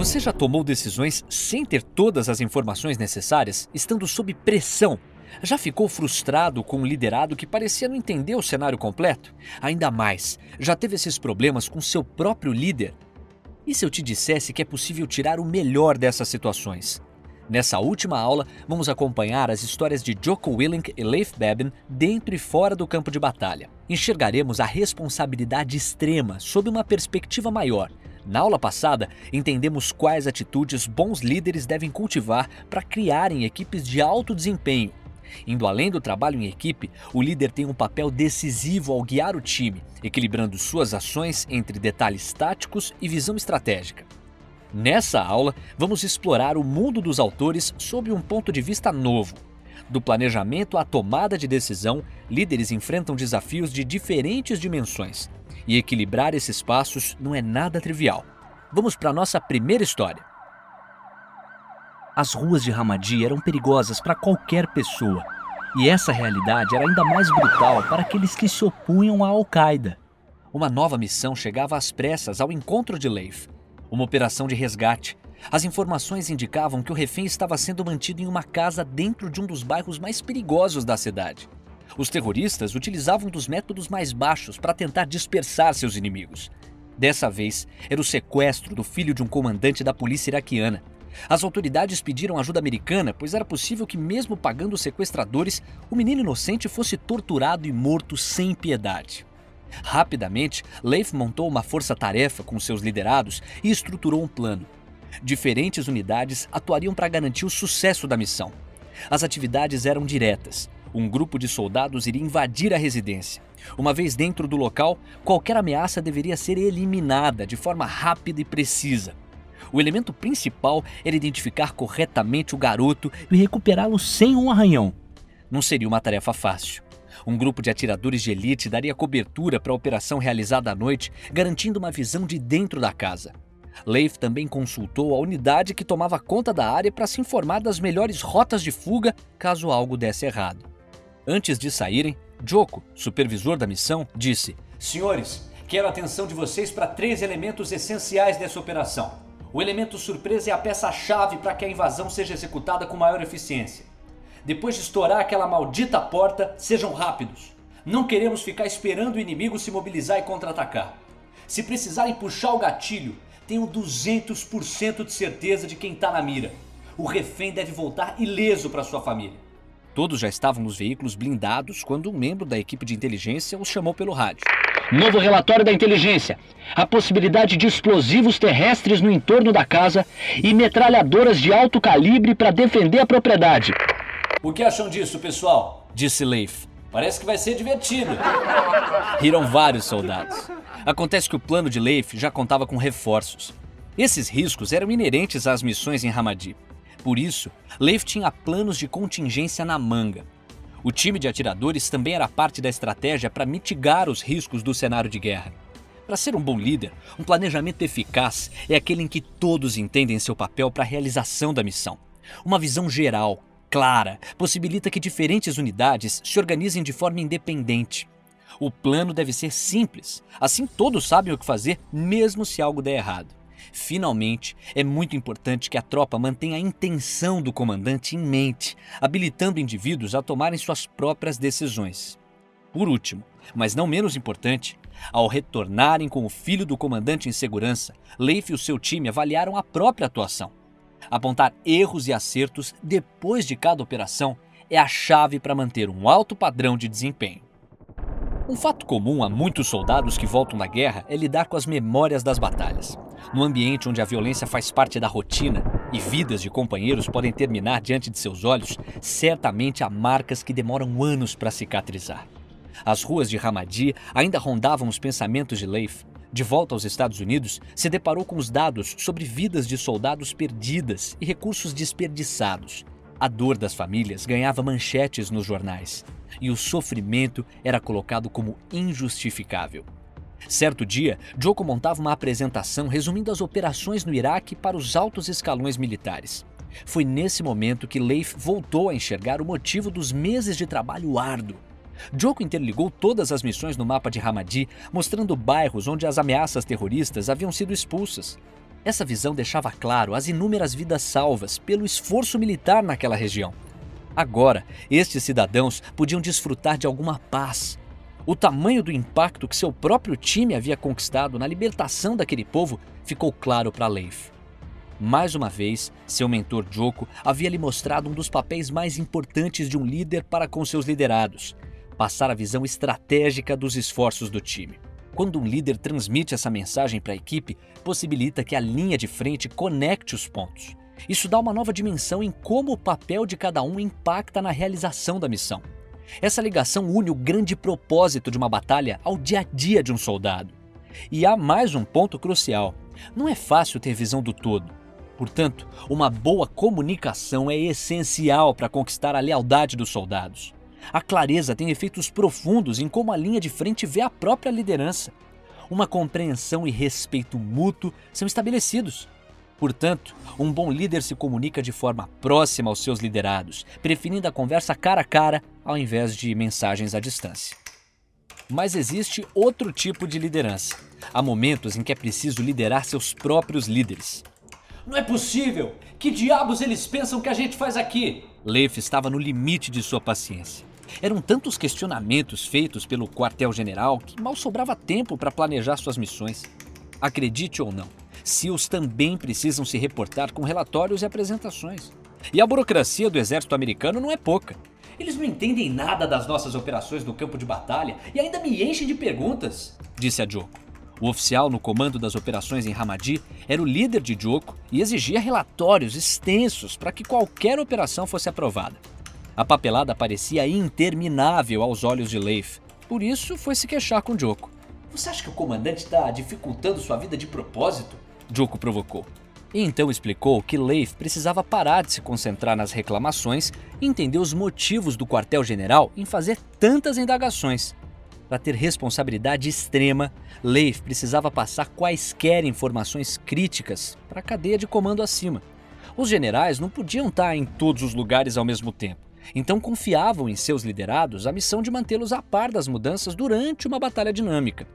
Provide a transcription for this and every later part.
Você já tomou decisões sem ter todas as informações necessárias, estando sob pressão? Já ficou frustrado com um liderado que parecia não entender o cenário completo? Ainda mais, já teve esses problemas com seu próprio líder? E se eu te dissesse que é possível tirar o melhor dessas situações? Nessa última aula, vamos acompanhar as histórias de Jocko Willink e Leif Babin dentro e fora do campo de batalha. Enxergaremos a responsabilidade extrema sob uma perspectiva maior. Na aula passada, entendemos quais atitudes bons líderes devem cultivar para criarem equipes de alto desempenho. Indo além do trabalho em equipe, o líder tem um papel decisivo ao guiar o time, equilibrando suas ações entre detalhes táticos e visão estratégica. Nessa aula, vamos explorar o mundo dos autores sob um ponto de vista novo. Do planejamento à tomada de decisão, líderes enfrentam desafios de diferentes dimensões. E equilibrar esses passos não é nada trivial. Vamos para a nossa primeira história. As ruas de Ramadi eram perigosas para qualquer pessoa. E essa realidade era ainda mais brutal para aqueles que se opunham à Al-Qaeda. Uma nova missão chegava às pressas ao encontro de Leif. Uma operação de resgate. As informações indicavam que o refém estava sendo mantido em uma casa dentro de um dos bairros mais perigosos da cidade. Os terroristas utilizavam um dos métodos mais baixos para tentar dispersar seus inimigos. Dessa vez, era o sequestro do filho de um comandante da polícia iraquiana. As autoridades pediram ajuda americana, pois era possível que, mesmo pagando os sequestradores, o menino inocente fosse torturado e morto sem piedade. Rapidamente, Leif montou uma força-tarefa com seus liderados e estruturou um plano. Diferentes unidades atuariam para garantir o sucesso da missão. As atividades eram diretas. Um grupo de soldados iria invadir a residência. Uma vez dentro do local, qualquer ameaça deveria ser eliminada de forma rápida e precisa. O elemento principal era identificar corretamente o garoto e recuperá-lo sem um arranhão. Não seria uma tarefa fácil. Um grupo de atiradores de elite daria cobertura para a operação realizada à noite, garantindo uma visão de dentro da casa. Leif também consultou a unidade que tomava conta da área para se informar das melhores rotas de fuga caso algo desse errado. Antes de saírem, Jocko, supervisor da missão, disse: Senhores, quero a atenção de vocês para 3 elementos essenciais dessa operação. O elemento surpresa é a peça-chave para que a invasão seja executada com maior eficiência. Depois de estourar aquela maldita porta, sejam rápidos. Não queremos ficar esperando o inimigo se mobilizar e contra-atacar. Se precisarem puxar o gatilho, tenho 200% de certeza de quem está na mira. O refém deve voltar ileso para sua família. Todos já estavam nos veículos blindados quando um membro da equipe de inteligência os chamou pelo rádio. Novo relatório da inteligência. A possibilidade de explosivos terrestres no entorno da casa e metralhadoras de alto calibre para defender a propriedade. O que acham disso, pessoal? Disse Leif. Parece que vai ser divertido. Riram vários soldados. Acontece que o plano de Leif já contava com reforços. Esses riscos eram inerentes às missões em Ramadi. Por isso, Leif tinha planos de contingência na manga. O time de atiradores também era parte da estratégia para mitigar os riscos do cenário de guerra. Para ser um bom líder, um planejamento eficaz é aquele em que todos entendem seu papel para a realização da missão. Uma visão geral, clara, possibilita que diferentes unidades se organizem de forma independente. O plano deve ser simples, assim todos sabem o que fazer, mesmo se algo der errado. Finalmente, é muito importante que a tropa mantenha a intenção do comandante em mente, habilitando indivíduos a tomarem suas próprias decisões. Por último, mas não menos importante, ao retornarem com o filho do comandante em segurança, Leif e o seu time avaliaram a própria atuação. Apontar erros e acertos depois de cada operação é a chave para manter um alto padrão de desempenho. Um fato comum a muitos soldados que voltam da guerra é lidar com as memórias das batalhas. No ambiente onde a violência faz parte da rotina e vidas de companheiros podem terminar diante de seus olhos, certamente há marcas que demoram anos para cicatrizar. As ruas de Ramadi ainda rondavam os pensamentos de Leif. De volta aos Estados Unidos, se deparou com os dados sobre vidas de soldados perdidas e recursos desperdiçados. A dor das famílias ganhava manchetes nos jornais e o sofrimento era colocado como injustificável. Certo dia, Jocko montava uma apresentação resumindo as operações no Iraque para os altos escalões militares. Foi nesse momento que Leif voltou a enxergar o motivo dos meses de trabalho árduo. Jocko interligou todas as missões no mapa de Ramadi, mostrando bairros onde as ameaças terroristas haviam sido expulsas. Essa visão deixava claro as inúmeras vidas salvas pelo esforço militar naquela região. Agora, estes cidadãos podiam desfrutar de alguma paz. O tamanho do impacto que seu próprio time havia conquistado na libertação daquele povo ficou claro para Leif. Mais uma vez, seu mentor Joko havia lhe mostrado um dos papéis mais importantes de um líder para com seus liderados: passar a visão estratégica dos esforços do time. Quando um líder transmite essa mensagem para a equipe, possibilita que a linha de frente conecte os pontos. Isso dá uma nova dimensão em como o papel de cada um impacta na realização da missão. Essa ligação une o grande propósito de uma batalha ao dia a dia de um soldado. E há mais um ponto crucial: não é fácil ter visão do todo. Portanto, uma boa comunicação é essencial para conquistar a lealdade dos soldados. A clareza tem efeitos profundos em como a linha de frente vê a própria liderança. Uma compreensão e respeito mútuo são estabelecidos. Portanto, um bom líder se comunica de forma próxima aos seus liderados, preferindo a conversa cara a cara ao invés de mensagens à distância. Mas existe outro tipo de liderança. Há momentos em que é preciso liderar seus próprios líderes. Não é possível! Que diabos eles pensam que a gente faz aqui? Leif estava no limite de sua paciência. Eram tantos questionamentos feitos pelo quartel-general que mal sobrava tempo para planejar suas missões. Acredite ou não, SEALs também precisam se reportar com relatórios e apresentações. E a burocracia do exército americano não é pouca. Eles não entendem nada das nossas operações no campo de batalha e ainda me enchem de perguntas, disse a Joko. O oficial no comando das operações em Ramadi era o líder de Joko e exigia relatórios extensos para que qualquer operação fosse aprovada. A papelada parecia interminável aos olhos de Leif, por isso foi se queixar com Joko. Você acha que o comandante está dificultando sua vida de propósito? Joko provocou. E então explicou que Leif precisava parar de se concentrar nas reclamações e entender os motivos do quartel-general em fazer tantas indagações. Para ter responsabilidade extrema, Leif precisava passar quaisquer informações críticas para a cadeia de comando acima. Os generais não podiam estar em todos os lugares ao mesmo tempo, então confiavam em seus liderados a missão de mantê-los a par das mudanças durante uma batalha dinâmica.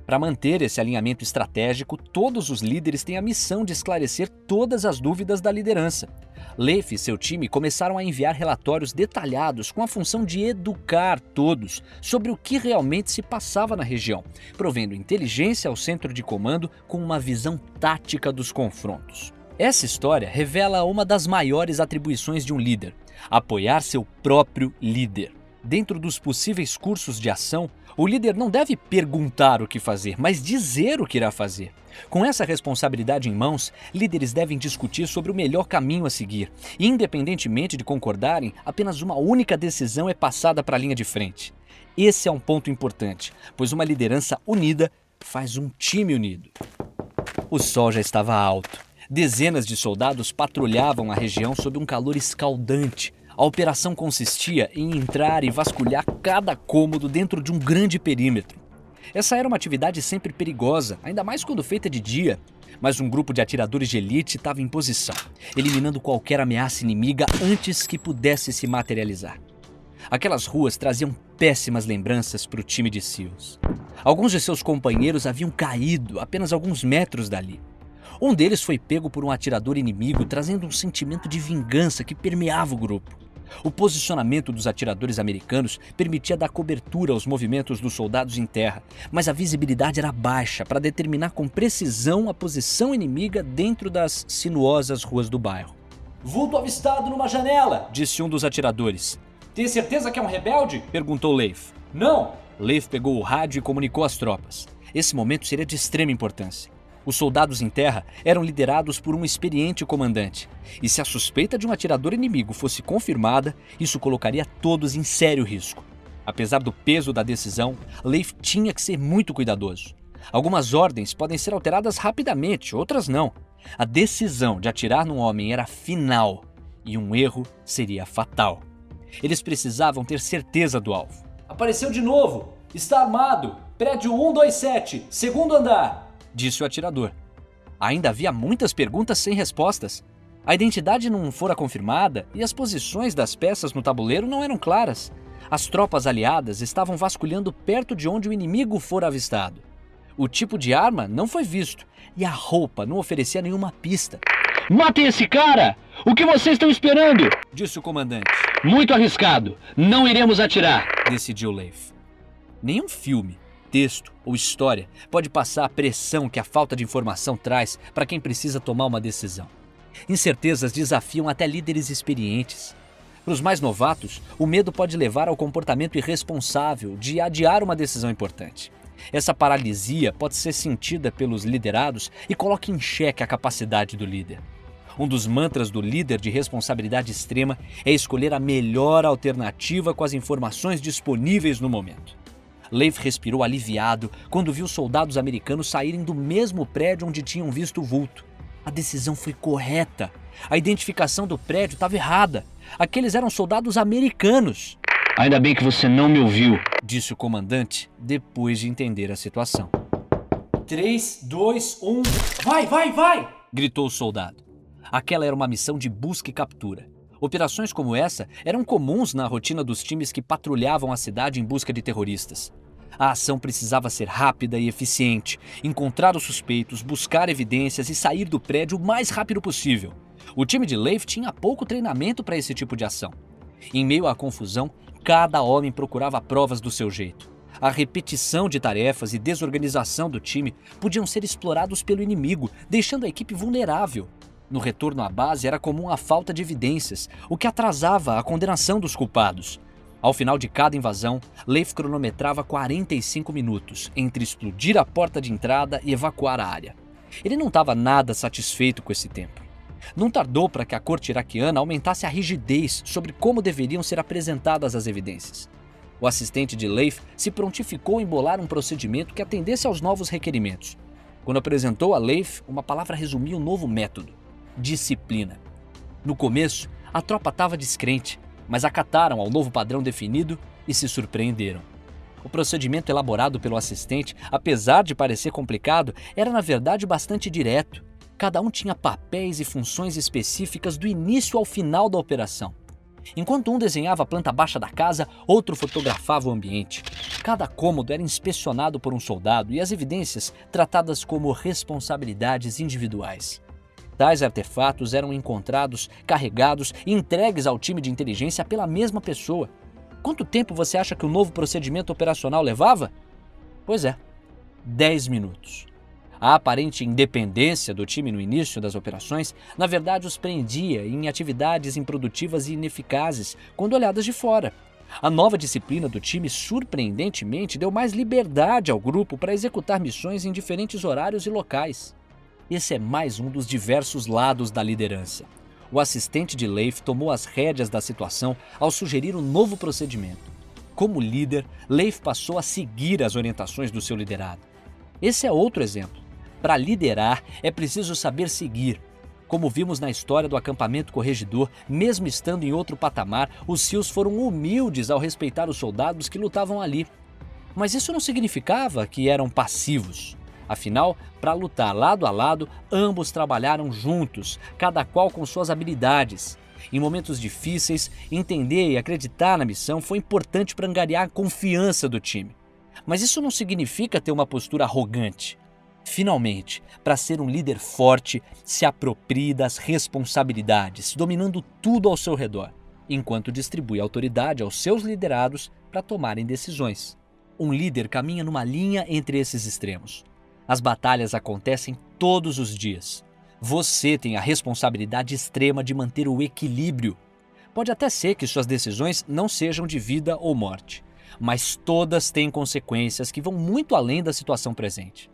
Para manter esse alinhamento estratégico, todos os líderes têm a missão de esclarecer todas as dúvidas da liderança. Leif e seu time começaram a enviar relatórios detalhados com a função de educar todos sobre o que realmente se passava na região, provendo inteligência ao centro de comando com uma visão tática dos confrontos. Essa história revela uma das maiores atribuições de um líder: apoiar seu próprio líder. Dentro dos possíveis cursos de ação, o líder não deve perguntar o que fazer, mas dizer o que irá fazer. Com essa responsabilidade em mãos, líderes devem discutir sobre o melhor caminho a seguir. E, independentemente de concordarem, apenas uma única decisão é passada para a linha de frente. Esse é um ponto importante, pois uma liderança unida faz um time unido. O sol já estava alto. Dezenas de soldados patrulhavam a região sob um calor escaldante. A operação consistia em entrar e vasculhar cada cômodo dentro de um grande perímetro. Essa era uma atividade sempre perigosa, ainda mais quando feita de dia. Mas um grupo de atiradores de elite estava em posição, eliminando qualquer ameaça inimiga antes que pudesse se materializar. Aquelas ruas traziam péssimas lembranças para o time de SEALs. Alguns de seus companheiros haviam caído apenas alguns metros dali. Um deles foi pego por um atirador inimigo, trazendo um sentimento de vingança que permeava o grupo. O posicionamento dos atiradores americanos permitia dar cobertura aos movimentos dos soldados em terra, mas a visibilidade era baixa para determinar com precisão a posição inimiga dentro das sinuosas ruas do bairro. Vulto avistado numa janela, disse um dos atiradores. Tem certeza que é um rebelde? Perguntou Leif. Não! Leif pegou o rádio e comunicou às tropas. Esse momento seria de extrema importância. Os soldados em terra eram liderados por um experiente comandante, e se a suspeita de um atirador inimigo fosse confirmada, isso colocaria todos em sério risco. Apesar do peso da decisão, Leif tinha que ser muito cuidadoso. Algumas ordens podem ser alteradas rapidamente, outras não. A decisão de atirar num homem era final, e um erro seria fatal. Eles precisavam ter certeza do alvo. Apareceu de novo! Está armado! Prédio 127, segundo andar! Disse o atirador. Ainda havia muitas perguntas sem respostas. A identidade não fora confirmada e as posições das peças no tabuleiro não eram claras. As tropas aliadas estavam vasculhando perto de onde o inimigo fora avistado. O tipo de arma não foi visto e a roupa não oferecia nenhuma pista, Matem esse cara! O que vocês estão esperando? disse o comandante. Muito arriscado. Não iremos atirar. Decidiu Leif. Nenhum filme, texto ou história pode passar a pressão que a falta de informação traz para quem precisa tomar uma decisão. Incertezas desafiam até líderes experientes. Para os mais novatos, o medo pode levar ao comportamento irresponsável de adiar uma decisão importante. Essa paralisia pode ser sentida pelos liderados e coloca em xeque a capacidade do líder. Um dos mantras do líder de responsabilidade extrema é escolher a melhor alternativa com as informações disponíveis no momento. Leif respirou aliviado quando viu soldados americanos saírem do mesmo prédio onde tinham visto o vulto. A decisão foi correta. A identificação do prédio estava errada. Aqueles eram soldados americanos. Ainda bem que você não me ouviu, disse o comandante depois de entender a situação. 3, 2, 1... Vai! Gritou o soldado. Aquela era uma missão de busca e captura. Operações como essa eram comuns na rotina dos times que patrulhavam a cidade em busca de terroristas. A ação precisava ser rápida e eficiente, encontrar os suspeitos, buscar evidências e sair do prédio o mais rápido possível. O time de Leif tinha pouco treinamento para esse tipo de ação. Em meio à confusão, cada homem procurava provas do seu jeito. A repetição de tarefas e desorganização do time podiam ser explorados pelo inimigo, deixando a equipe vulnerável. No retorno à base era comum a falta de evidências, o que atrasava a condenação dos culpados. Ao final de cada invasão, Leif cronometrava 45 minutos entre explodir a porta de entrada e evacuar a área. Ele não estava nada satisfeito com esse tempo. Não tardou para que a corte iraquiana aumentasse a rigidez sobre como deveriam ser apresentadas as evidências. O assistente de Leif se prontificou em bolar um procedimento que atendesse aos novos requerimentos. Quando apresentou a Leif, uma palavra resumia o novo método: disciplina. No começo, a tropa estava descrente, mas acataram ao novo padrão definido e se surpreenderam. O procedimento elaborado pelo assistente, apesar de parecer complicado, era na verdade bastante direto. Cada um tinha papéis e funções específicas do início ao final da operação. Enquanto um desenhava a planta baixa da casa, outro fotografava o ambiente. Cada cômodo era inspecionado por um soldado e as evidências tratadas como responsabilidades individuais. Tais artefatos eram encontrados, carregados e entregues ao time de inteligência pela mesma pessoa. Quanto tempo você acha que o novo procedimento operacional levava? Pois é, 10 minutos. A aparente independência do time no início das operações, na verdade, os prendia em atividades improdutivas e ineficazes, quando olhadas de fora. A nova disciplina do time, surpreendentemente, deu mais liberdade ao grupo para executar missões em diferentes horários e locais. Esse é mais um dos diversos lados da liderança. O assistente de Leif tomou as rédeas da situação ao sugerir um novo procedimento. Como líder, Leif passou a seguir as orientações do seu liderado. Esse é outro exemplo. Para liderar, é preciso saber seguir. Como vimos na história do acampamento corregedor, mesmo estando em outro patamar, os SEALs foram humildes ao respeitar os soldados que lutavam ali. Mas isso não significava que eram passivos. Afinal, para lutar lado a lado, ambos trabalharam juntos, cada qual com suas habilidades. Em momentos difíceis, entender e acreditar na missão foi importante para angariar a confiança do time. Mas isso não significa ter uma postura arrogante. Finalmente, para ser um líder forte, se aproprie das responsabilidades, dominando tudo ao seu redor, enquanto distribui autoridade aos seus liderados para tomarem decisões. Um líder caminha numa linha entre esses extremos. As batalhas acontecem todos os dias. Você tem a responsabilidade extrema de manter o equilíbrio. Pode até ser que suas decisões não sejam de vida ou morte, mas todas têm consequências que vão muito além da situação presente.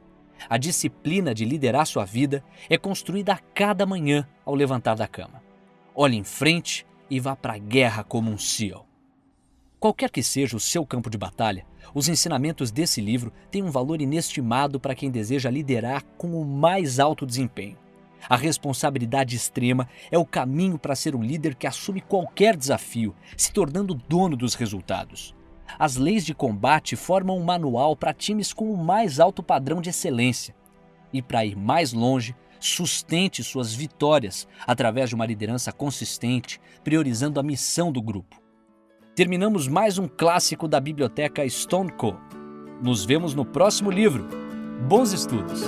A disciplina de liderar sua vida é construída a cada manhã ao levantar da cama. Olhe em frente e vá para a guerra como um SEAL. Qualquer que seja o seu campo de batalha, os ensinamentos desse livro têm um valor inestimado para quem deseja liderar com o mais alto desempenho. A responsabilidade extrema é o caminho para ser um líder que assume qualquer desafio, se tornando dono dos resultados. As leis de combate formam um manual para times com o mais alto padrão de excelência. E para ir mais longe, sustente suas vitórias através de uma liderança consistente, priorizando a missão do grupo. Terminamos mais um clássico da biblioteca Stone Co. Nos vemos no próximo livro. Bons estudos!